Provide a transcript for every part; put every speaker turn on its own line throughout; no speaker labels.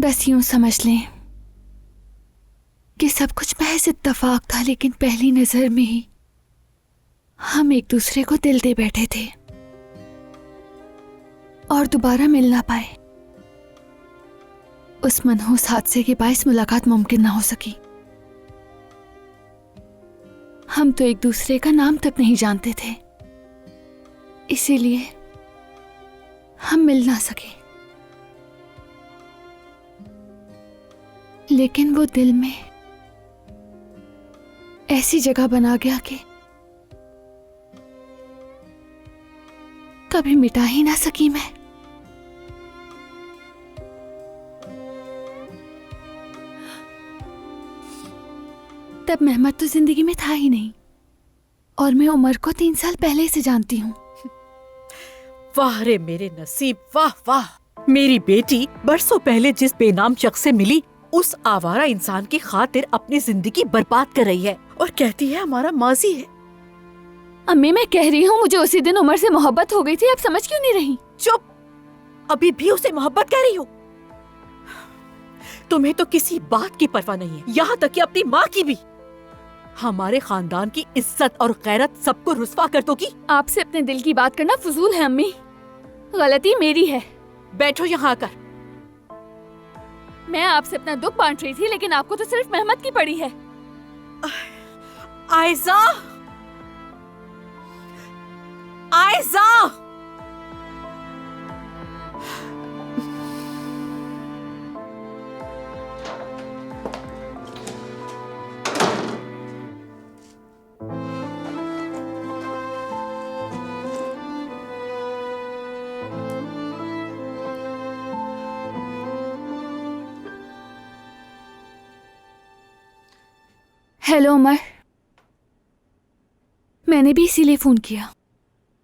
बस यूं समझ लें कि सब कुछ महज इत्तेफाक था, लेकिन पहली नजर में ही हम एक दूसरे को दिल दे बैठे थे और दोबारा मिल ना पाए। उस मनहूस हादसे के बायस मुलाकात मुमकिन ना हो सकी। हम तो एक दूसरे का नाम तक नहीं जानते थे, इसीलिए हम मिल ना सके। लेकिन वो दिल में ऐसी जगह बना गया कि कभी मिटा ही ना सकी मैं। तब मेहमद तो जिंदगी में था ही नहीं और मैं उमर को 3 साल पहले से जानती हूँ।
वाह रे मेरे नसीब, वाह वाह। मेरी बेटी बरसों पहले जिस बेनाम शख्स से मिली, उस आवारा इंसान की खातिर अपनी जिंदगी बर्बाद कर रही है और कहती है हमारा माजी है।
अम्मी, मैं कह रही हूँ मुझे उसी दिन उमर से मोहब्बत हो गई थी, अब समझ क्यों नहीं रही?
चुप, अभी भी उसे मोहब्बत कह रही हो? तुम्हें तो किसी बात की परवाह नहीं है, यहाँ तक कि अपनी माँ की भी। हमारे खानदान की इज्जत और गैरत सबको रुस्वा कर दोगी।
आपसे अपने दिल की बात करना फजूल है अम्मी, गलती मेरी है।
बैठो यहाँ आकर।
मैं आपसे अपना दुख बांट रही थी, लेकिन आपको तो सिर्फ मेहमद की पड़ी है।
आयजा, आयजा,
हेलो उमर, मैंने भी इसीलिए फोन किया।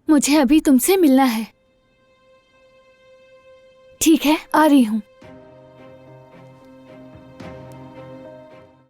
मुझे अभी तुमसे मिलना है। ठीक है, आ रही हूँ।